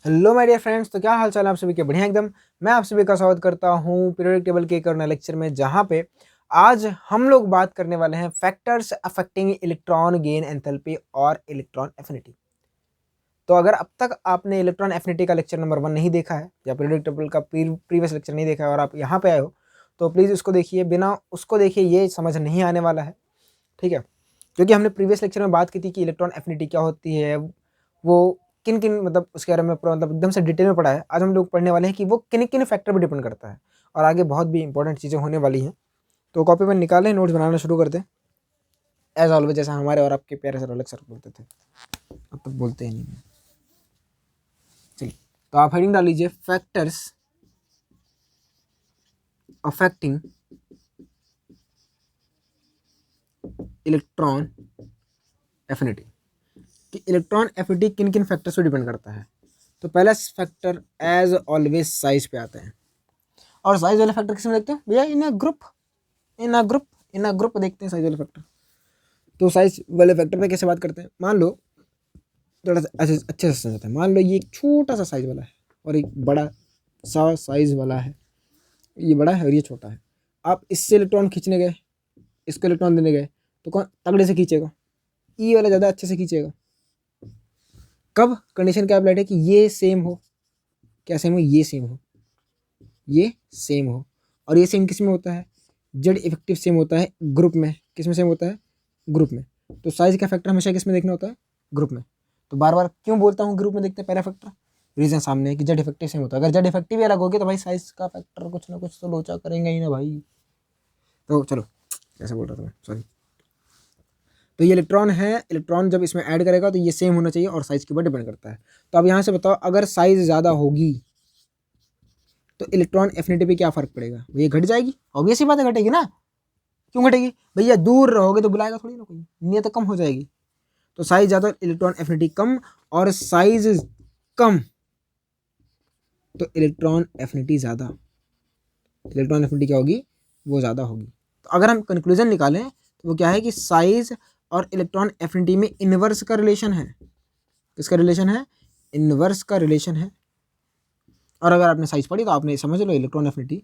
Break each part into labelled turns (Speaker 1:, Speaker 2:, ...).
Speaker 1: Hello my dear friends, तो क्या हाल चाल है आप सभी के? बढ़िया एकदम। मैं आप सभी का स्वागत करता हूँ पीरियोडिक टेबल के एक और नए लेक्चर में, जहाँ पे आज हम लोग बात करने वाले हैं factors affecting electron gain enthalpy और इलेक्ट्रॉन एफिनिटी। तो अगर अब तक आपने इलेक्ट्रॉन एफिनिटी का लेक्चर नंबर 1 नहीं देखा है या पीरियोडिक टेबल का प्रीवियस लेक्चर नहीं देखा है और आप यहाँ पे आए हो, तो प्लीज़ उसको देखिए। बिना उसको देखिए ये समझ नहीं आने वाला है, ठीक है? क्योंकि हमने प्रीवियस लेक्चर में बात की थी कि इलेक्ट्रॉन एफिनिटी क्या होती है, वो किन किन मतलब उसके बारे में पूरा मतलब एकदम से डिटेल में पढ़ा है। आज हम लोग पढ़ने वाले हैं कि वो किन किन फैक्टर पर डिपेंड करता है और आगे बहुत भी इंपॉर्टेंट चीज़ें होने वाली हैं। तो कॉपी में निकालें, नोट्स बनाना शुरू कर दें एज ऑलवेज, जैसा हमारे और आपके प्यारे सर अलग सर बोलते थे, अब तक बोलते ही नहीं हैं। चलिए, तो आप हेडिंग डाल लीजिए फैक्टर्स अफेक्टिंग इलेक्ट्रॉन एफिनिटी, कि इलेक्ट्रॉन एफिनिटी किन किन फैक्टर्स पर डिपेंड करता है। तो पहला फैक्टर एज ऑलवेज साइज पे आते हैं, और साइज वाले फैक्टर किसमें देखते हैं भैया? In a group, in a group, in a group देखते हैं साइज वाले फैक्टर। तो साइज वाले फैक्टर पे कैसे बात करते हैं? मान लो थोड़ा सा अच्छे से समझते हैं। मान लो ये एक छोटा सा साइज वाला है और एक बड़ा सा साइज वाला है, ये बड़ा है और ये छोटा है। आप इससे इलेक्ट्रॉन खींचने गए, इसको इलेक्ट्रॉन देने गए, तो कौन तगड़े से खींचेगा? ई वाला ज़्यादा अच्छे से खींचेगा। कब कंडीशन क्या अप्लाइड है कि ये सेम हो, क्या सेम हो? ये सेम हो, ये सेम हो। और ये सेम किस में होता है? जेड इफेक्टिव सेम होता है ग्रुप में। किस में सेम होता है? ग्रुप में। तो साइज का फैक्टर हमेशा किस में देखना होता है? ग्रुप में। तो बार बार क्यों बोलता हूँ ग्रुप में देखते हैं पहला फैक्टर? रीजन सामने है कि जेड इफेक्टिव सेम होता है। अगर जेड इफेक्टिव ही अलग होगी तो भाई साइज का फैक्टर कुछ ना कुछ तो लोचा करेंगे ही ना भाई। तो चलो, कैसे बोल रहा था मैं, सॉरी। तो ये इलेक्ट्रॉन है, इलेक्ट्रॉन जब इसमें ऐड करेगा तो ये सेम होना चाहिए और साइज के ऊपर डिपेंड करता है। तो अब यहाँ से बताओ, अगर साइज ज़्यादा होगी तो इलेक्ट्रॉन एफिनिटी पे क्या फर्क पड़ेगा? ये घट जाएगी, ऑब्वियस ही बात है घटेगी ना। क्यों घटेगी भैया? दूर रहोगे तो बुलाएगा थोड़ी ना कोई, नियत कम हो जाएगी। तो साइज ज़्यादा इलेक्ट्रॉन एफिनिटी कम, और साइज कम तो इलेक्ट्रॉन एफिनिटी ज़्यादा। इलेक्ट्रॉन एफिनिटी क्या होगी? वो ज़्यादा होगी। तो अगर हम कंक्लूजन निकालें तो वो क्या है कि साइज और इलेक्ट्रॉन एफिनिटी में इनवर्स का रिलेशन है। किसका रिलेशन है? इनवर्स का रिलेशन है। और अगर आपने साइज पढ़ी तो आपने समझ लो इलेक्ट्रॉन एफिनिटी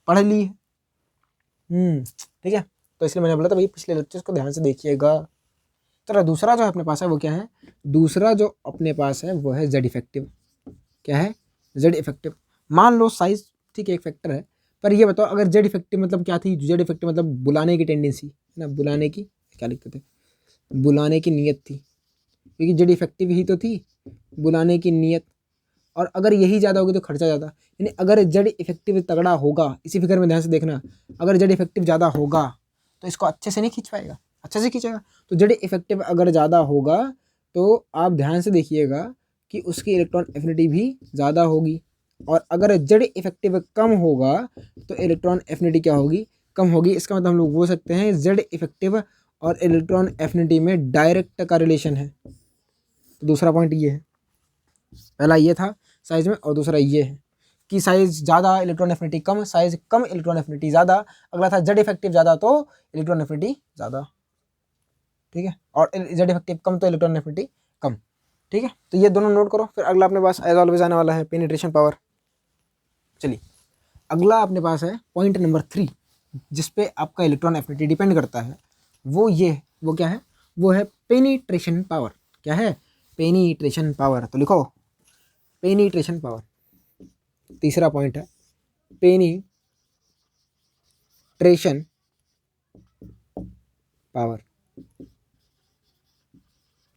Speaker 1: पढ़ ली है। ठीक है, तो इसलिए मैंने बोला था भाई पिछले लेक्चर्स को ध्यान से देखिएगा। चलो, दूसरा जो अपने पास है वो क्या है? दूसरा जो अपने पास है वो है जेड इफेक्टिव। क्या है? Z effective. मान लो साइज ठीक है एक फैक्टर है, पर ये बताओ अगर जेड इफेक्टिव मतलब क्या थी? जेड इफेक्टिव मतलब बुलाने की टेंडेंसी है ना, बुलाने की, क्या लिखते थे, बुलाने की नीयत थी, क्योंकि जेड इफेक्टिव ही तो थी, बुलाने की नीयत। और अगर यही ज़्यादा होगी तो खर्चा ज़्यादा। यानी अगर जेड इफेक्टिव तगड़ा होगा, इसी फिगर में ध्यान से देखना, अगर जेड इफेक्टिव ज़्यादा होगा तो इसको अच्छे से नहीं खींच पाएगा, अच्छे से खींचेगा। तो जेड इफेक्टिव अगर ज़्यादा होगा तो आप ध्यान से देखिएगा कि उसकी इलेक्ट्रॉन एफिनिटी भी ज़्यादा होगी। और अगर जेड इफेक्टिव कम होगा तो इलेक्ट्रॉन एफिनिटी क्या होगी? कम होगी। इसका मतलब हम लोग बोल सकते हैं जेड इफेक्टिव और इलेक्ट्रॉन एफिनिटी में डायरेक्ट का रिलेशन है। तो दूसरा पॉइंट ये है, पहला ये था साइज में, और दूसरा ये है कि साइज ज़्यादा इलेक्ट्रॉन एफिनिटी कम, साइज कम इलेक्ट्रॉन एफिनिटी ज़्यादा। अगला था जेड इफेक्टिव ज़्यादा तो इलेक्ट्रॉन एफिनिटी ज़्यादा, ठीक है, और जेड इफेक्टिव कम तो इलेक्ट्रॉन एफिनिटी कम, ठीक है। तो ये दोनों नोट करो। फिर अगला अपने पास एज ऑलवेज आने वाला है पेनिट्रेशन पावर। चलिए, अगला अपने पास है पॉइंट नंबर 3, जिसपे आपका इलेक्ट्रॉन एफिनिटी डिपेंड करता है। वो क्या है? वो है पेनिट्रेशन पावर। क्या है? Penetration power. तो लिखो पेनिट्रेशन पावर। तीसरा पॉइंट है पेनिट्रेशन पावर।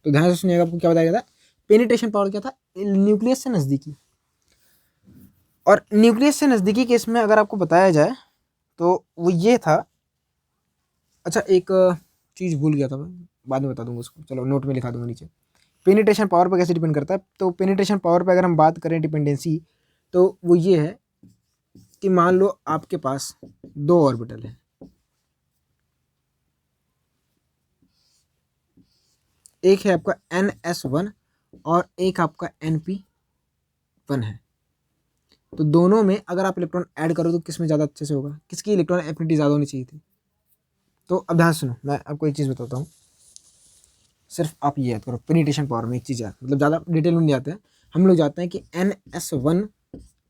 Speaker 1: तो ध्यान से सुनिएगा, आपको क्या बताया गया था? पेनिट्रेशन पावर क्या था? न्यूक्लियस से नज़दीकी। और न्यूक्लियस से नज़दीकी केस में अगर आपको बताया जाए तो वो ये था। अच्छा, एक चीज़ भूल गया था मैं, बाद में बता दूंगा उसको, चलो नोट में लिखा दूंगा नीचे। पेनिट्रेशन पावर पर कैसे डिपेंड करता है? तो पेनिट्रेशन पावर पर अगर हम बात करें डिपेंडेंसी, तो वो ये है कि मान लो आपके पास 2 ऑर्बिटल है, एक है आपका NS1 और एक आपका NP1 है। तो दोनों में अगर आप इलेक्ट्रॉन ऐड करो तो किस में ज़्यादा अच्छे से होगा? किसकी इलेक्ट्रॉन एफिनिटी ज़्यादा होनी चाहिए थी? तो अब ध्यान सुनो, मैं आपको एक चीज़ बताता हूँ, सिर्फ आप ये याद करो। पेनिट्रेशन पावर में एक चीज़ याद, मतलब ज़्यादा डिटेल में नहीं जाते हैं, हम लोग जाते हैं कि NS1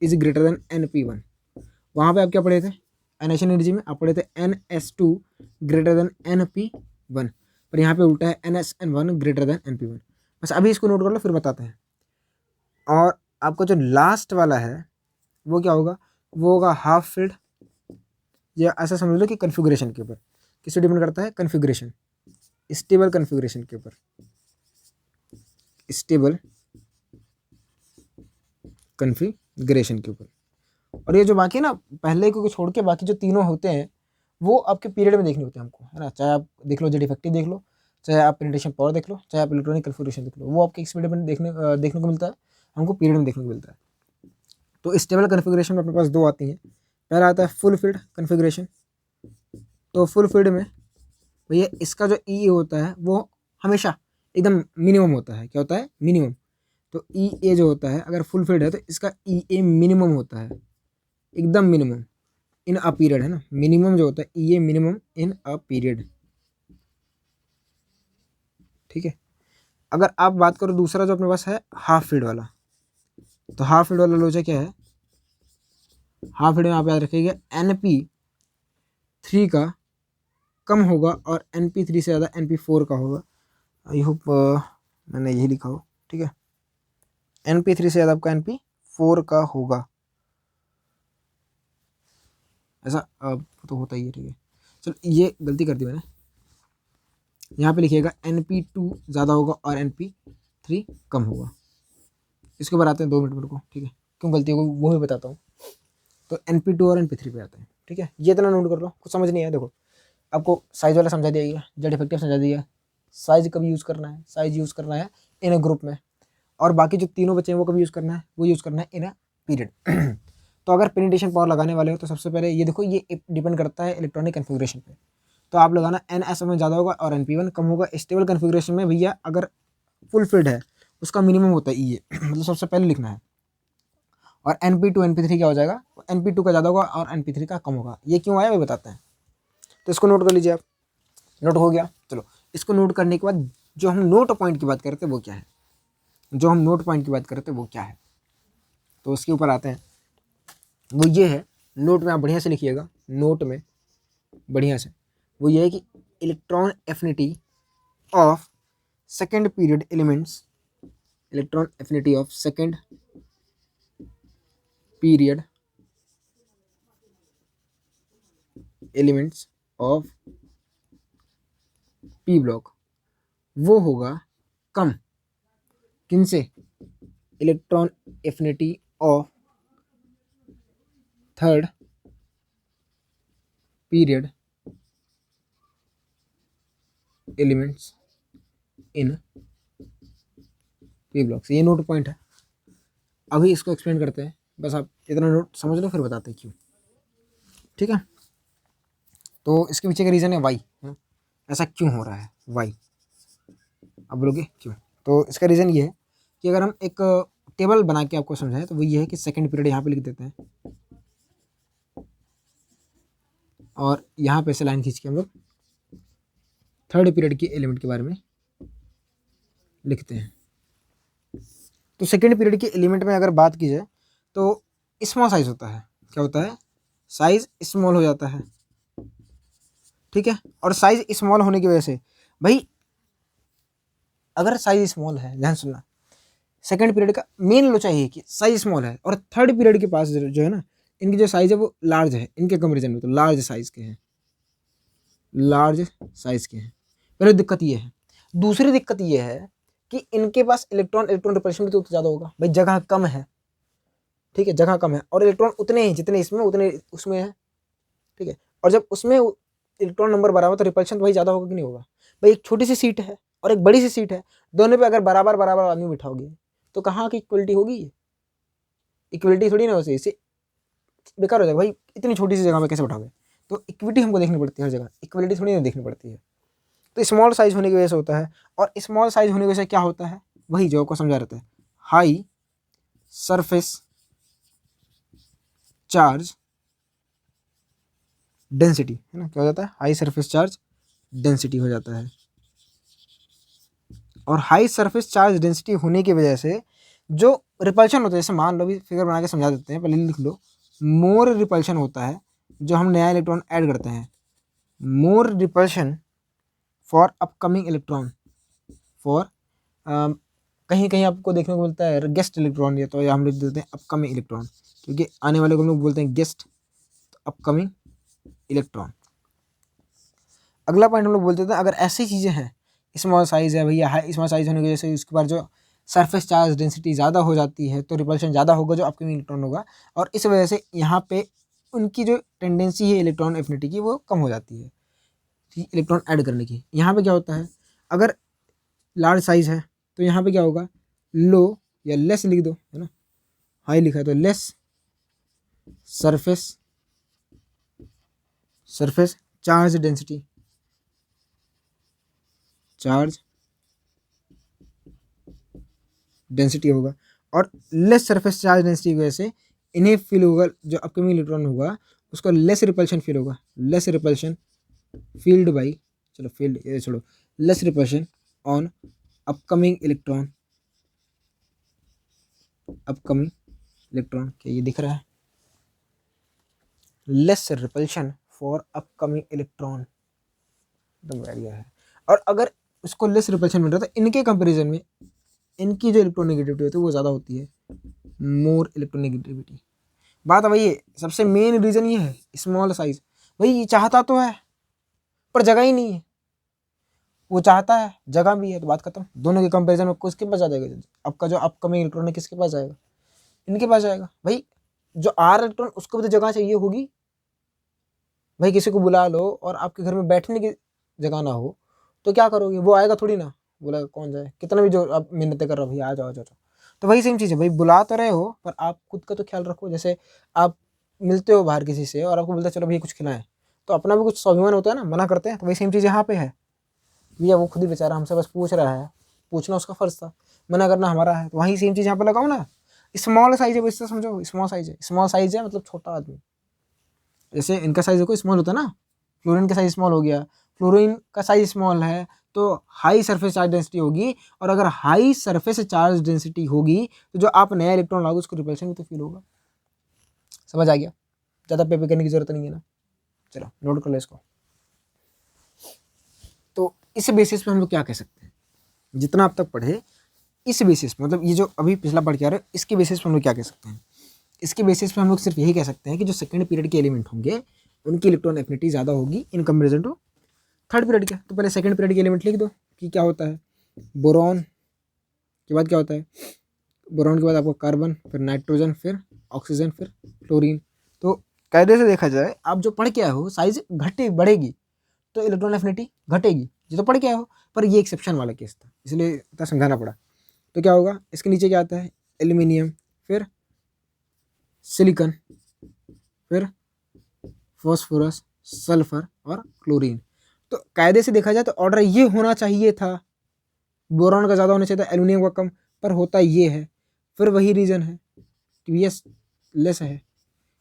Speaker 1: is greater than NP1। वहाँ पे आप क्या पढ़े थे, एनाइजेशन एनर्जी में आप पढ़े थे NS2 ग्रेटर देन NP1, पर यहाँ पे उल्टा है NSN1 ग्रेटर देन NP1। बस अभी इसको नोट कर लो, फिर बताते हैं। और आपका जो लास्ट वाला है वो क्या होगा, वो होगा हाफ फील्ड, या ऐसा समझ लो कि कन्फिग्रेशन के ऊपर, किससे डिपेंड करता है, कन्फिग्रेशन, स्टेबल कन्फिग्रेशन के ऊपर, स्टेबल कन्फिग्रेशन के ऊपर। और ये जो बाकी है ना, पहले को छोड़ के बाकी जो तीनों होते हैं वो आपके पीरियड में देखने होते हैं हमको, है ना। चाहे आप देख लो जेड इफेक्टिव देख लो, चाहे आप पेनिट्रेशन पावर देख लो, चाहे आप इलेक्ट्रॉनिक कन्फिग्रेशन देख लो, वो आपके एक्सपीरियड में देखने को मिलता है, हमको पीरियड में देखने को मिलता है। तो स्टेबल कन्फिग्रेशन में अपने पास दो आती हैं। पहला आता है फुल फील्ड कन्फिग्रेशन। तो फुल फील्ड में भैया इसका जो ई होता है वो हमेशा एकदम मिनिमम होता है। क्या होता है, मिनिमम। तो ई ए जो होता है अगर फुल फील्ड है तो इसका ई ए मिनिमम होता है, एकदम मिनिमम इन अ पीरियड, है ना। मिनिमम जो होता है ई ए मिनिमम इन अ पीरियड, ठीक है। अगर आप बात करो दूसरा जो अपने पास है हाफ फील्ड वाला, तो हाफ फील्ड वाला लोचा क्या है, हाफ फील्ड में आप याद रखिएगा NP3 का कम होगा और NP3 से ज़्यादा NP4 का होगा। आई होप मैंने यही लिखा हो, ठीक है। NP3 से ज़्यादा आपका NP4 का होगा, ऐसा तो होता ही है, ठीक है। चलो ये गलती कर दी मैंने, यहाँ पे लिखिएगा NP2 ज़्यादा होगा और NP3 कम होगा। इसके ऊपर आते हैं, 2 मिनट मेरे को, ठीक है, क्यों गलती होगी वो भी बताता हूँ। तो NP2 और NP3 पे आते हैं, ठीक है। ये इतना नोट कर लो, कुछ समझ नहीं है। देखो आपको साइज वाला समझा दिया गया, जेड इफेक्टिव समझा दिया, साइज कब यूज़ करना है, साइज यूज़ करना है इन अ ग्रुप में, और बाकी जो तीनों बचे हैं वो कब यूज़ करना है, वो यूज़ करना है इन अ पीरियड। तो अगर पेनिट्रेशन पावर लगाने वाले हो तो सबसे पहले ये देखो, ये डिपेंड करता है इलेक्ट्रॉनिक कन्फिग्रेशन पे। तो आप लगाना NS में ज़्यादा होगा और NP1 कम होगा। स्टेबल कन्फिग्रेशन में भैया अगर फुल फील्ड है उसका मिनिमम होता है ये मतलब सबसे पहले लिखना है। और NP2 NP3 क्या हो जाएगा, NP2 का ज़्यादा होगा और NP3 का कम होगा। ये क्यों आया वो बताते हैं, तो इसको नोट कर लीजिए आप। नोट हो गया, चलो इसको नोट करने के बाद जो हम नोट पॉइंट की बात करते हैं वो क्या है, जो हम नोट पॉइंट की बात करते हैं वो क्या है, तो उसके ऊपर आते हैं। वो ये है, नोट में आप बढ़िया से लिखिएगा, नोट में बढ़िया से, वो ये है कि electron affinity of second period elements, electron affinity of second period elements of P block वो होगा कम, किनसे, electron affinity of third period elements in P block. ये नोट पॉइंट है। अभी इसको एक्सप्लेन करते हैं, बस आप इतना नोट समझ लो फिर बताते हैं क्यों, ठीक है। तो इसके पीछे का रीज़न है वाई, ऐसा क्यों हो रहा है, वाई। अब बोलोगे क्यों, तो इसका रीज़न ये है कि अगर हम एक टेबल बना के आपको समझाएं तो वो ये है कि सेकंड पीरियड यहाँ पे लिख देते हैं और यहाँ पे से लाइन खींच के हम लोग थर्ड पीरियड के एलिमेंट के बारे में लिखते हैं। तो सेकेंड पीरियड के एलिमेंट में अगर बात की जाए तो स्मॉल साइज होता है, क्या होता है, साइज स्मॉल हो जाता है, ठीक है। और साइज स्मॉल होने की वजह से भाई, अगर साइज स्मॉल है, ध्यान सुनना, सेकंड पीरियड का मेन लो चाहिए कि साइज स्मॉल है, और थर्ड पीरियड के पास जो है ना, इनकी जो साइज है वो लार्ज है, इनके कंपेरिजन में तो लार्ज साइज के हैं, लार्ज साइज के हैं। पहले दिक्कत ये है। दूसरी दिक्कत ये है कि इनके पास इलेक्ट्रॉन रिपल्शन तो ज़्यादा होगा भाई, जगह कम है, ठीक है, जगह कम है, और इलेक्ट्रॉन उतने ही जितने इसमें उतने उसमें है, ठीक है। और जब उसमें इलेक्ट्रॉन नंबर बराबर तो रिपल्शन तो भाई ज़्यादा होगा कि नहीं होगा भाई। एक छोटी सी सीट है और एक बड़ी सी सीट है, दोनों पे अगर बराबर बराबर आदमी बिठाओगे तो कहाँ की इक्वलिटी होगी, इक्वलिटी थोड़ी ना हो सही, इससे बेकार हो जाएगा भाई। इतनी छोटी सी जगह में कैसे बैठाओगे, तो इक्विटी हमको देखनी पड़ती है हर जगह, इक्वलिटी थोड़ी ना देखनी पड़ती है। तो स्मॉल साइज होने की वजह से होता है, और स्मॉल साइज होने की वजह से क्या होता है, वही जो आपको समझा रहता है, हाई सरफेस चार्ज डेंसिटी, है ना, क्या हो जाता है, हाई सरफेस चार्ज डेंसिटी हो जाता है। और हाई सरफेस चार्ज डेंसिटी होने की वजह से जो रिपल्शन होता है, जैसे मान लो भी फिगर बना के समझा देते हैं, पहले लिख लो। मोर रिपल्शन होता है जो हम नया इलेक्ट्रॉन ऐड करते हैं, more repulsion for upcoming electron, for कहीं कहीं आपको देखने को मिलता है गेस्ट इलेक्ट्रॉन, या तो या हम लिख देते हैं अपकमिंग इलेक्ट्रॉन, क्योंकि आने वाले को हम लोग बोलते हैं गेस्ट, तो अपकमिंग इलेक्ट्रॉन। अगला पॉइंट हम लोग बोलते थे अगर ऐसी चीज़ें हैं, स्मॉल साइज है भैया, हाई स्मॉल साइज होने की वजह से उसके बाद जो सरफेस चार्ज डेंसिटी ज़्यादा हो जाती है, तो रिपल्शन ज़्यादा होगा जो अपकमिंग इलेक्ट्रॉन होगा, और इस वजह से यहाँ पे उनकी जो टेंडेंसी है इलेक्ट्रॉन एफिनिटी की वो कम हो जाती है, इलेक्ट्रॉन ऐड करने की। यहाँ पे क्या होता है, अगर लार्ज साइज है तो यहाँ पे क्या होगा, लो या लेस लिख दो, है ना, हाई लिखा है तो less surface charge density, charge density होगा, और लेस सरफेस चार्ज डेंसिटी की वजह से इन्हें फील होगा, जो अपकमिंग इलेक्ट्रॉन होगा उसको लेस रिपल्शन फील होगा, लेस रिपल्शन फील्ड बाई, चलो फील्ड ये छोड़ो, less repulsion on upcoming electron, upcoming electron, क्या ये दिख रहा है, less repulsion for upcoming electron, एकदम बढ़िया है। और अगर उसको लेस रिपल्शन मिल रहा है तो इनके कंपेरिजन में इनकी जो इलेक्ट्रोनेगेटिविटी होती है वो ज़्यादा होती है, मोर इलेक्ट्रोनेगेटिविटी। बात वही है, सबसे मेन रीज़न ये है स्मॉल साइज। भाई चाहता तो है पर जगह ही नहीं है, वो चाहता है जगह भी है, तो बात खत्म। दोनों के कंपैरिजन में किसके पास जाएगा, आपका जो अपकमिंग इलेक्ट्रॉन है किसके पास जाएगा, इनके पास जाएगा। भाई जो आर इलेक्ट्रॉन उसको भी तो जगह चाहिए होगी, भाई किसी को बुला लो और आपके घर में बैठने की जगह ना हो तो क्या करोगे, वो आएगा थोड़ी ना, बोला कौन जाए, कितना भी जो आप मेहनतें कर रहे हो भैया आ जाओ आ जाओ। तो वही सेम चीज़ है भाई, बुला तो रहे हो पर आप खुद का तो ख्याल रखो। जैसे आप मिलते हो बाहर किसी से और आपको बोलते हैं चलो भैया कुछ खिलाएं, तो अपना भी कुछ स्वाभिमान होता है ना, मना करते हैं। तो वही सेम चीज़ यहाँ पे है, भैया वो खुद ही बेचारा हमसे बस पूछ रहा है, पूछना उसका फर्ज था, मना करना हमारा है। तो वही सेम चीज़ यहाँ पे लगाओ ना, स्मॉल साइज है, इससे समझो स्मॉल साइज है, स्मॉल साइज है मतलब छोटा आदमी। जैसे इनका साइज देखो स्मॉल होता है ना, फ्लोरीन का साइज स्मॉल हो गया, फ्लोरीन का साइज स्मॉल है तो हाई सरफेस चार्ज डेंसिटी होगी, और अगर हाई सरफेस चार्ज डेंसिटी होगी तो जो आप नया इलेक्ट्रॉन लाओगे उसको रिपल्शन भी तो फील होगा। समझ आ गया, ज़्यादा पेपर करने की जरूरत नहीं है ना। चलो नोट कर लो इसको। तो इस बेसिस पे हम लोग क्या कह सकते हैं, जितना आप तक पढ़े इस बेसिस पे, मतलब ये जो अभी पिछला पढ़ के आ रहे हो इसके बेसिस पे हम लोग क्या कह सकते हैं, इसके बेसिस पे हम लोग सिर्फ यही कह सकते हैं कि जो सेकंड पीरियड के एलिमेंट होंगे उनकी इलेक्ट्रॉन एफिनिटी ज़्यादा होगी in comparison to third period के। तो पहले सेकंड पीरियड के एलिमेंट लिख दो कि क्या होता है, बोरॉन के बाद क्या होता है, बोरॉन के बाद आपको कार्बन, फिर नाइट्रोजन, फिर ऑक्सीजन, फिर फ्लोरीन। तो कायदे से देखा जाए आप जो पढ़ के आए हो साइज घटे बढ़ेगी तो इलेक्ट्रॉन एफिनिटी घटेगी, ये तो पढ़ के आए हो। पर ये एक्सेप्शन वाला केस था इसलिए इतना समझाना पड़ा। तो क्या होगा, इसके नीचे क्या आता है, एल्यूमिनियम, फिर सिलिकॉन, फिर फॉस्फोरस, सल्फर और क्लोरीन। तो कायदे से देखा जाए तो ऑर्डर ये होना चाहिए था, बोरॉन का ज़्यादा होना चाहिए था, एल्यूमिनियम का कम, पर होता ये है। फिर वही रीज़न है कि भैया लेस है,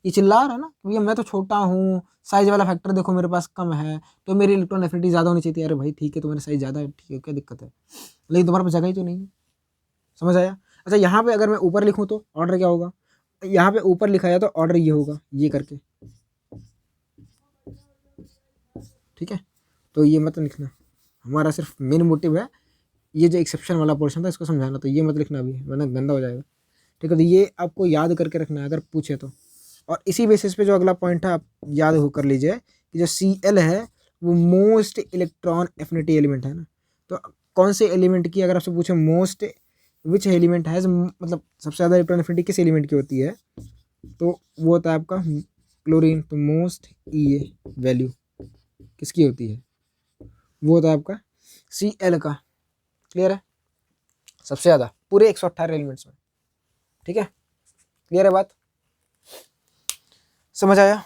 Speaker 1: ये चिल्ला रहा है ना कि भैया मैं तो छोटा हूँ, साइज वाला फैक्टर देखो मेरे पास कम है तो मेरी इलेक्ट्रॉन एफिनिटी ज़्यादा होनी चाहिए थी। अरे भाई ठीक है तुम्हारी साइज ज़्यादा है, ठीक है क्या दिक्कत है, लेकिन तुम्हारे पास जगह ही तो नहीं है। समझ आया। अच्छा यहाँ पे अगर मैं ऊपर लिखूँ तो ऑर्डर क्या होगा, यहाँ पे ऊपर लिखा है तो ऑर्डर ये होगा, ये करके, ठीक है। तो ये मत लिखना, हमारा सिर्फ मेन मोटिव है ये जो एक्सेप्शन वाला पोर्शन था इसको समझाना, तो ये मत लिखना अभी वरना गंदा हो जाएगा, ठीक है। तो ये आपको याद करके रखना है अगर पूछे तो। और इसी बेसिस पे जो अगला पॉइंट है आप याद हो कर लीजिए कि जो Cl है वो मोस्ट इलेक्ट्रॉन एफिनिटी एलिमेंट है ना। तो कौन से एलिमेंट की अगर आपसे पूछे मोस्ट विच एलिमेंट हैज़, मतलब सबसे ज़्यादा इलेक्ट्रॉन एफिनिटी किस एलिमेंट की होती है, तो वो होता है आपका क्लोरीन। तो मोस्ट ई वैल्यू किसकी होती है, वो होता है आपका Cl का। क्लियर है, सबसे ज़्यादा पूरे 118 एलिमेंट्स में, ठीक है। क्लियर है बात, समझ आया।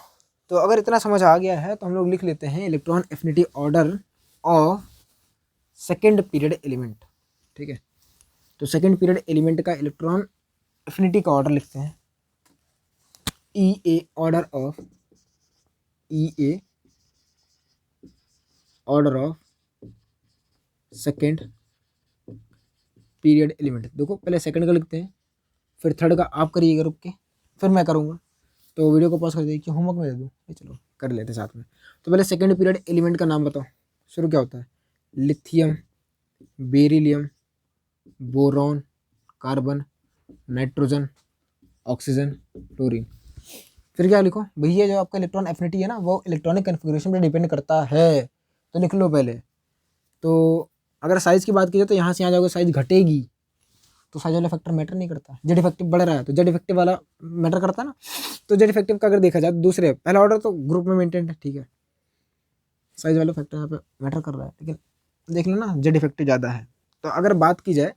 Speaker 1: तो अगर इतना समझ आ गया है तो हम लोग लिख लेते हैं electron affinity order of second period element, ठीक है। तो सेकेंड पीरियड एलिमेंट का इलेक्ट्रॉन एफिनिटी का ऑर्डर लिखते हैं, E A order of, E A order of second period element. देखो पहले सेकंड का लिखते हैं, फिर थर्ड का आप करिएगा रुक के, फिर मैं करूँगा। तो वीडियो को पॉज कर दीजिए कि होमवर्क में दे दूँ, चलो कर लेते साथ में। तो पहले सेकेंड पीरियड एलिमेंट का नाम बताओ। शुरू क्या होता है? Lithium, beryllium, boron, carbon, nitrogen, oxygen, chlorine. फिर क्या लिखो भैया, जो आपका इलेक्ट्रॉन एफिनिटी है ना वो इलेक्ट्रॉनिक कन्फिग्रेशन पर डिपेंड करता है, तो लिख लो पहले। तो अगर साइज़ की बात की जाए तो यहाँ से यहाँ जाओगे साइज़ घटेगी, तो साइज वाला फैक्टर मैटर नहीं करता। जेड इफेक्टिव बढ़ रहा है तो जेड इफेक्टिव वाला मैटर करता है ना। तो जेड इफेक्टिव का अगर देखा जाए तो दूसरे पहला ऑर्डर तो ग्रुप में मेंटेन है, ठीक है, साइज वाला फैक्टर यहाँ पे मैटर कर रहा है, लेकिन देख लो ना जेड इफेक्टिव ज़्यादा है। तो अगर बात की जाए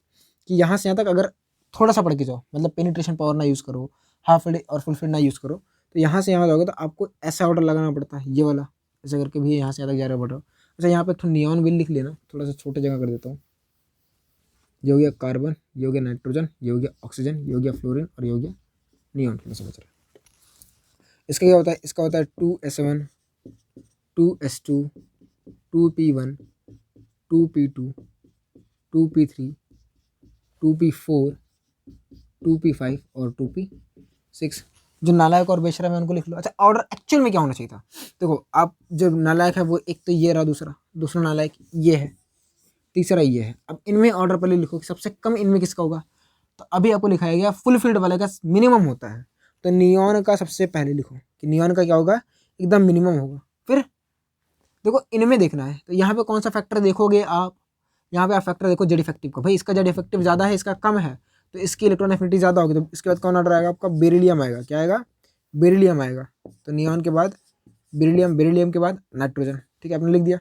Speaker 1: कि यहाँ से यहाँ तक अगर थोड़ा सा पढ़ के जाओ, मतलब पेनिट्रेशन पावर ना यूज़ करो, हाफ फील्ड और फुल फील्ड ना यूज़ करो, तो यहाँ से यहाँ जाओगे तो आपको ऐसा ऑर्डर लगाना पड़ता है, ये वाला ऐसा करके भी यहाँ से यहाँ तक जा रहा है बढ़ रहा। अच्छा यहाँ पे थोड़ा नियॉन बिल लिख लेना, थोड़ा सा छोटे जगह कर देता हूँ। ये हो गया कार्बन, ये हो गया नाइट्रोजन, ये हो गया ऑक्सीजन, ये हो गया फ्लोरीन और ये हो गया नियॉन। थोड़ा समझ रहा है। इसका क्या होता है? इसका होता है 2s1, 2s2, 2p1, 2p2, 2p3, 2p4, 2p5 और 2p6। जो नालायक और बेशरम है उनको लिख लो। अच्छा ऑर्डर एक्चुअल में क्या होना चाहिए था? देखो आप जो नालायक है वो एक तो ये रहा, दूसरा नालायक ये है, तीसरा ये है। अब इनमें ऑर्डर पहले लिखो कि सबसे कम इनमें किसका होगा। तो अभी आपको लिखाया गया फुल फील्ड वाले का मिनिमम होता है, तो नियॉन का सबसे पहले लिखो कि नियॉन का क्या होगा, एकदम मिनिमम होगा। फिर देखो इनमें देखना है, तो यहाँ पे कौन सा फैक्टर देखोगे आप, यहाँ पे आप फैक्टर देखो जेड इफेक्टिव का। भाई इसका जेड इफेक्टिव ज़्यादा है, इसका कम है, तो इसकी इलेक्ट्रॉन एफिनिटी ज़्यादा होगी। तो इसके बाद कौन ऑर्डर आएगा आपका? बेरिलियम आएगा। क्या आएगा? बेरिलियम आएगा। तो नियॉन के बाद बेरिलियम, बेरिलियम के बाद नाइट्रोजन। ठीक है, आपने लिख दिया।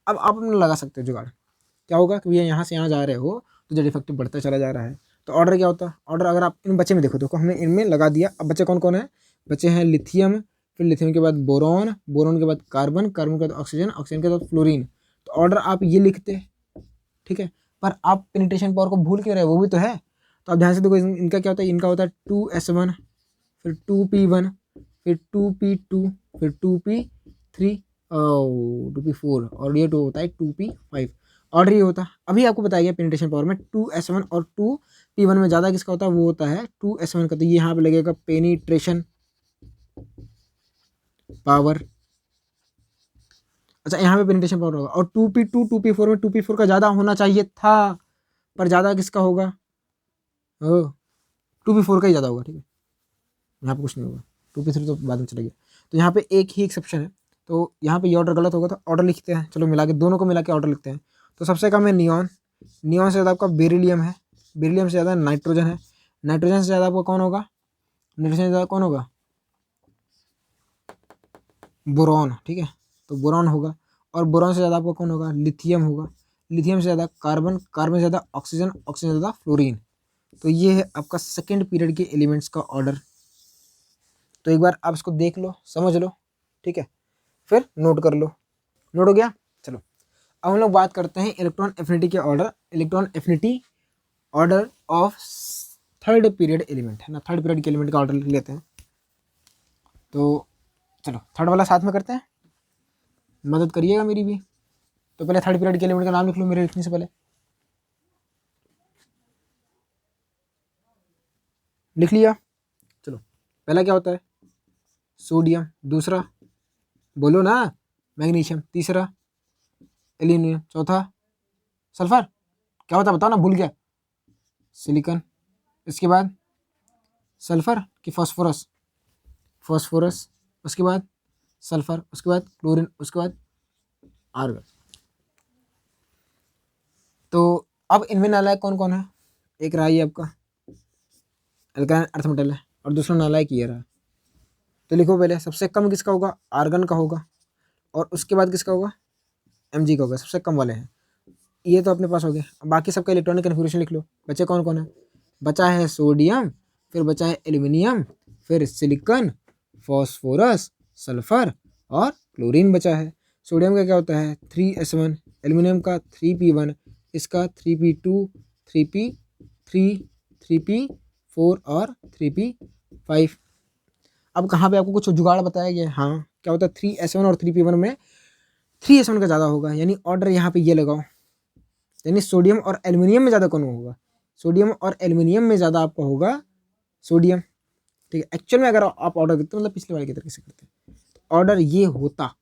Speaker 1: अब आप अपने लगा सकते हो जुगाड़। क्या होगा कि भैया यहाँ से यहाँ जा रहे हो तो जेड इफेक्टिव बढ़ता चला जा रहा है, तो ऑर्डर क्या होता है? ऑर्डर अगर आप इन बच्चे में देखो हमने इनमें लगा दिया। अब बच्चे कौन कौन है? बच्चे हैं लिथियम, फिर लिथियम के बाद बोरॉन, बोरॉन के बाद कार्बन, कार्बन के बाद ऑक्सीजन, ऑक्सीजन के बाद फ्लोरीन। तो ऑर्डर आप ये लिखते, ठीक है, पर आप पेनिट्रेशन पावर को भूल क्यों रहे? वो भी तो है। तो आप ध्यान से देखो इनका क्या होता है? इनका होता है 2s1, फिर 2p1, फिर 2p2, फिर 2p3, 2p4 और ये 2 होता है 2p5। ऑर्डर ये होता है। अभी आपको बताया गया पेनिट्रेशन पावर में 2s1 और 2p1 में ज़्यादा किसका होता है? वो होता है 2s1 का। तो ये यहाँ पे लगेगा पेनिट्रेशन पावर। अच्छा यहाँ पे पेनिट्रेशन पावर होगा। और 2p2 2p4 में 2p4 का ज़्यादा होना चाहिए था, पर ज़्यादा किसका होगा? 2p4 का ही ज़्यादा होगा। ठीक है, यहाँ पे कुछ नहीं होगा, 2p3 तो बाद में चलेगा। तो यहाँ पे एक ही एक्सेप्शन है, तो यहाँ पे ये ऑर्डर गलत होगा, तो ऑर्डर लिखते हैं। चलो मिला के दोनों को मिला के ऑर्डर लिखते हैं। तो सबसे कम है नियॉन, नियॉन से ज़्यादा आपका बेरिलियम है, बेरिलियम से ज़्यादा नाइट्रोजन है, नाइट्रोजन से ज़्यादा आपका कौन होगा? नाइट्रोजन से ज़्यादा कौन होगा? बोरॉन। ठीक है, तो बोरॉन होगा। और बोरॉन से ज़्यादा आपका कौन होगा? लिथियम होगा। लिथियम से ज़्यादा कार्बन, कार्बन से ज़्यादा ऑक्सीजन, ऑक्सीजन से ज़्यादा फ्लोरीन। तो ये है आपका सेकेंड पीरियड के एलिमेंट्स का ऑर्डर। तो एक बार आप इसको देख लो, समझ लो, ठीक है, फिर नोट कर लो। नोट हो गया? चलो अब हम लोग बात करते हैं इलेक्ट्रॉन एफिनिटी के order. Electron affinity order of third period element है ना, थर्ड पीरियड के एलिमेंट का ऑर्डर लिख लेते हैं। तो चलो थर्ड वाला साथ में करते हैं, मदद करिएगा मेरी भी। तो पहले थर्ड पीरियड के एलिमेंट का नाम लिख लो मेरे लिखने से पहले। लिख लिया? चलो पहला क्या होता है? सोडियम। दूसरा बोलो ना? मैग्नीशियम। तीसरा एल्यूमिनियम। चौथा सल्फर। क्या होता है बताओ ना, भूल गया। सिलिकॉन। इसके बाद सल्फर की फॉस्फोरस, फॉस्फोरस। उसके बाद सल्फर, उसके बाद क्लोरीन, उसके बाद आर्गन। तो अब इनमें नालायक कौन कौन है? एक रहा ये आपका अल्काइन अर्थ मेटल है, और दूसरा नालायक ये रहा। तो लिखो पहले सबसे कम किसका होगा? आर्गन का होगा। और उसके बाद किसका होगा? Mg का होगा। सबसे कम वाले हैं ये, तो अपने पास हो गया। बाकी सबका इलेक्ट्रॉनिक कन्फिग्रेशन लिख लो। बचे कौन कौन है? बचा है सोडियम, फिर बचा है एल्यूमिनियम, फिर सिलिकॉन, फॉस्फोरस, सल्फर और क्लोरीन बचा है। सोडियम का क्या होता है? 3s1, एल्यूमिनियम का 3p1, इसका 3p2, 3p3, 3p4 और 3p5। अब कहाँ पे आपको कुछ जुगाड़ बताया गया है? हाँ, क्या होता है? 3s1 और 3p1 में 3s1 का ज़्यादा होगा, यानी ऑर्डर यहाँ पे ये लगाओ। यानी सोडियम और एल्यूमिनियम में ज़्यादा कौन होगा? सोडियम और एल्यूमिनियम में ज़्यादा आपका होगा सोडियम, ठीक है। एक्चुअल में अगर आप ऑर्डर करते हो मतलब पिछले वाले की तरीके से करते हैं तो ऑर्डर ये होता,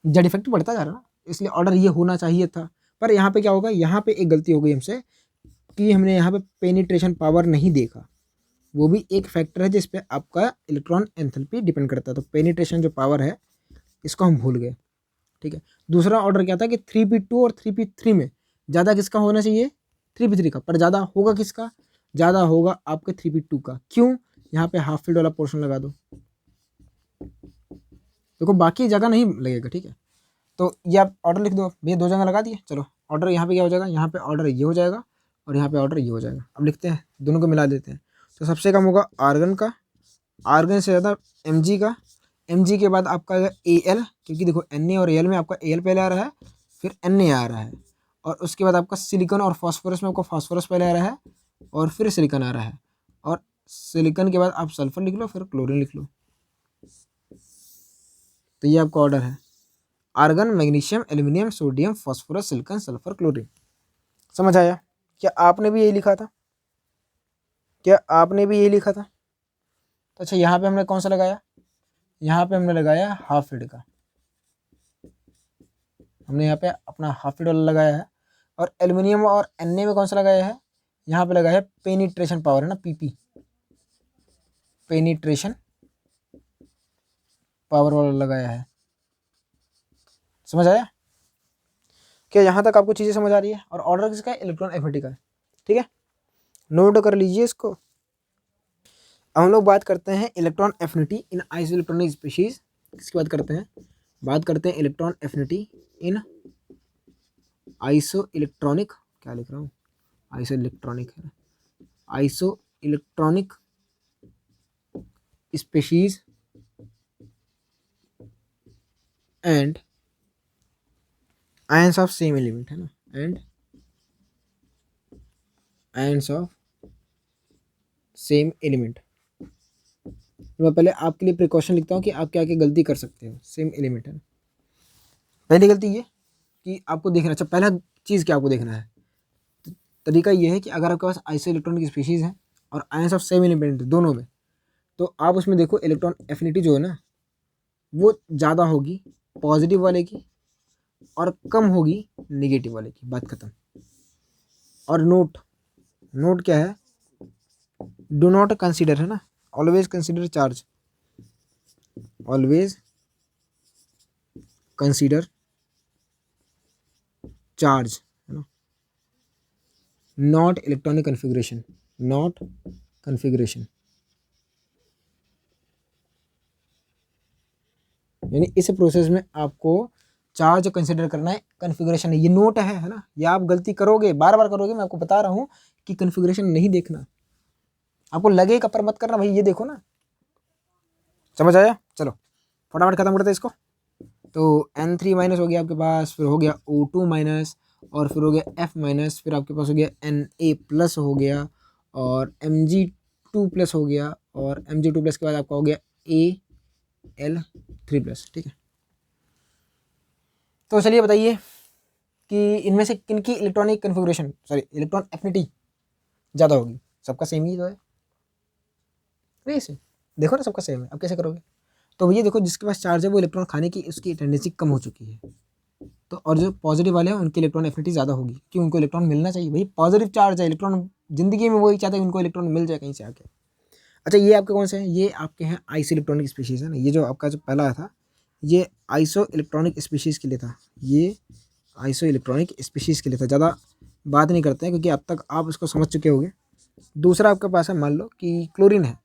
Speaker 1: जेड इफेक्ट बढ़ता जा रहा ना, इसलिए ऑर्डर ये होना चाहिए था। पर यहाँ पे क्या होगा, यहाँ पे एक गलती हो गई हमसे कि हमने यहाँ पे पेनिट्रेशन पावर नहीं देखा, वो भी एक फैक्टर है जिस पे आपका इलेक्ट्रॉन एंथैल्पी डिपेंड करता है। तो पेनिट्रेशन जो पावर है इसको हम भूल गए, ठीक है। दूसरा ऑर्डर क्या था कि 3p2 और 3p3 में ज़्यादा किसका होना चाहिए, 3p3 का, पर ज़्यादा होगा किसका, ज़्यादा होगा आपके 3p2 का। क्यों, यहाँ पे हाफ फील्ड वाला पोर्शन लगा दो, देखो बाकी जगह नहीं लगेगा, ठीक है। तो ये आप ऑर्डर लिख दो, भैया 2 जगह लगा दिए, चलो ऑर्डर यहाँ पे क्या हो जाएगा, यहाँ पे ऑर्डर ये हो जाएगा और यहाँ पे ऑर्डर ये हो जाएगा। अब लिखते हैं, दोनों को मिला देते हैं। तो सबसे कम होगा आर्गन का, आर्गन से ज़्यादा mg का, mg के बाद आपका Al, क्योंकि देखो Na और Al में आपका Al पहले आ रहा है फिर Na आ रहा है, और उसके बाद आपका सिलिकॉन और फास्फोरस में आपका फास्फोरस पहले आ रहा है और फिर सिलिकॉन आ रहा है, और सिलिकॉन के बाद आप सल्फर लिख लो फिर क्लोरीन लिख लो। तो ये आपका ऑर्डर है, argon, magnesium, aluminium, sodium, phosphorus, silicon, sulphur, chlorine. समझ आया? क्या आपने भी यही लिखा था, क्या आपने भी यही लिखा था? तो अच्छा यहाँ पे हमने कौन सा लगाया, यहाँ पे हमने लगाया हाफ फील्ड का, हमने यहाँ पे अपना हाफ फील्ड वाला लगाया है। और एल्यूमिनियम और Na में कौन सा लगाया है, यहाँ पे लगाया है पेनिट्रेशन पावर है ना, पीपी, पेनिट्रेशन पावर वाला लगाया है। समझ आया? क्या यहाँ तक आपको चीज़ें समझ आ रही है? और ऑर्डर किसका है, इलेक्ट्रॉन एफिनिटी का है, ठीक है, नोट कर लीजिए इसको। अब हम लोग बात करते हैं इलेक्ट्रॉन एफिनिटी इन आइसो इलेक्ट्रॉनिक स्पीशीज। किसकी बात करते हैं, बात करते हैं इलेक्ट्रॉन एफिनिटी इन आइसो इलेक्ट्रॉनिक, क्या लिख रहा हूँ, आइसो इलेक्ट्रॉनिक है, iso electronic species and ions of same element है ना, and ions of same element. मैं पहले आपके लिए प्रिकॉशन लिखता हूँ कि आप क्या क्या गलती कर सकते हो, सेम एलिमेंट है ना। पहली गलती ये कि आपको देखना, अच्छा पहला चीज़ क्या आपको देखना है, तरीका ये है कि अगर आपके पास आइसो इलेक्ट्रॉनिक स्पीशीज़ है और आयंस ऑफ सेम एलिमेंट दोनों में, तो आप उसमें देखो इलेक्ट्रॉन एफिनिटी जो है ना वो ज़्यादा होगी पॉजिटिव वाले की और कम होगी नेगेटिव वाले की, बात खत्म। और नोट, नोट क्या है, डू नॉट कंसीडर है ना, always consider charge, always consider charge है ना, not electronic configuration, not configuration. यानी इस प्रोसेस में आपको चार्ज कंसिडर करना है, कन्फिग्रेशन ये नोट है ना, ये आप गलती करोगे, बार बार करोगे, मैं आपको बता रहा हूँ कि कन्फिग्रेशन नहीं देखना, आपको लगेगा पर मत करना भाई, ये देखो ना। समझ आया? चलो फटाफट खत्म करते हैं इसको। तो N3 माइनस हो गया आपके पास, फिर हो गया O2 माइनस, और फिर हो गया F माइनस, फिर आपके पास हो गया Na प्लस हो गया, और Mg2 प्लस हो गया, और Mg2 प्लस के बाद आपका हो गया Al3 प्लस, ठीक है। तो चलिए बताइए कि इनमें से किन की electronic configuration, sorry electron affinity ज़्यादा होगी, सबका सेम ही तो है, वैसे देखो ना सबका सेम है, अब कैसे करोगे। तो भैया देखो जिसके पास चार्ज है वो इलेक्ट्रॉन खाने की उसकी टेंडेंसी कम हो चुकी है, तो और जो पॉजिटिव वाले हैं उनकी इलेक्ट्रॉन एफिनिटी ज़्यादा होगी, क्योंकि उनको इलेक्ट्रॉन मिलना चाहिए, भाई पॉजिटिव चार्ज है, इलेक्ट्रॉन जिंदगी में वही चाहते हैं उनको इलेक्ट्रॉन मिल जाए कहीं से आके। अच्छा ये आपके कौन से हैं, ये आपके हैं आइसो इलेक्ट्रॉनिक स्पीशीज़ है ना, ये जो आपका जो पहला था ये आइसो इलेक्ट्रॉनिक स्पीशीज़ के लिए था, ये आइसो इलेक्ट्रॉनिक स्पीशीज़ के लिए था, ज़्यादा बात नहीं करते हैं क्योंकि अब तक आप इसको समझ चुके होंगे। दूसरा आपके पास है, मान लो कि क्लोरीन है,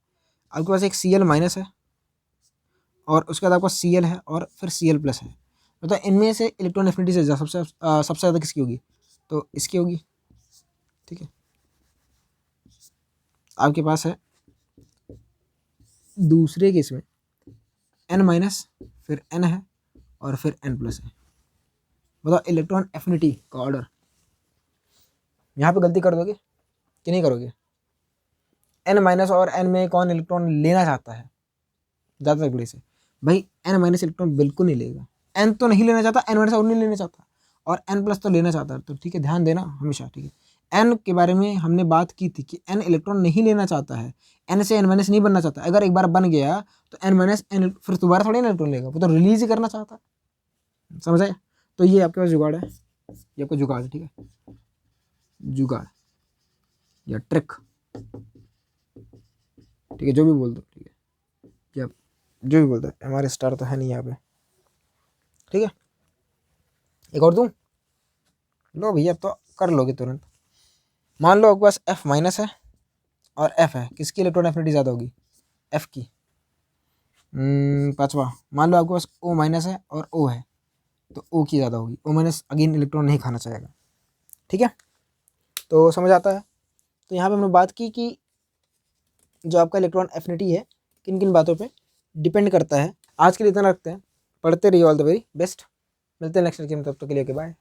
Speaker 1: आपके पास एक Cl माइनस है और उसके बाद आपका Cl है और फिर Cl प्लस है, मतलब इनमें से इलेक्ट्रॉन एफिनिटी से सबसे ज़्यादा किसकी होगी, तो इसकी होगी, ठीक है। आपके पास है दूसरे केस में N माइनस, फिर N है और फिर N प्लस है, बताओ इलेक्ट्रॉन एफिनिटी का ऑर्डर। यहाँ पे गलती कर दोगे कि नहीं करोगे, N माइनस और N में कौन इलेक्ट्रॉन लेना चाहता है ज़्यादा तकड़ी से, भाई N माइनस इलेक्ट्रॉन बिल्कुल नहीं लेगा, N तो नहीं लेना चाहता, N माइनस और नहीं लेना चाहता, और N प्लस तो लेना चाहता है, तो ठीक है ध्यान देना हमेशा, ठीक है। n के बारे में हमने बात की थी कि n इलेक्ट्रॉन नहीं लेना चाहता है, n से n माइनस नहीं बनना चाहता। अगर एक बार बन गया तो n माइनस n फिर दोबारा थोड़ी ना इलेक्ट्रॉन लेगा, वो तो रिलीज ही करना चाहता है। समझ आया? तो ये आपके पास जुगाड़ है, ये आपका जुगाड़ है, ठीक है, जुगाड़ या ट्रिक, ठीक है, जो भी बोल दो, ठीक है, कि आप जो भी बोल दो, हमारे स्टार तो है नहीं यहाँ पे, ठीक है। एक और दूँ? लो भैया, अब तो कर लोगे तुरंत। मान लो आपके पास F माइनस है और F है, किसकी इलेक्ट्रॉन एफिनिटी ज़्यादा होगी? F की। पांचवा, मान लो आपके पास O माइनस है और O है, तो O की ज़्यादा होगी। O माइनस अगेन इलेक्ट्रॉन नहीं खाना चाहेगा, ठीक है। तो समझ आता है? तो यहाँ पे हमने बात की कि जो आपका इलेक्ट्रॉन एफिनिटी है किन किन बातों पे डिपेंड करता है। आज के लिए इतना रखते हैं, पढ़ते रहिए, ऑल द वेरी बेस्ट, मिलते हैं नेक्स्ट लेक्चर में, तब तक के लिए बाय।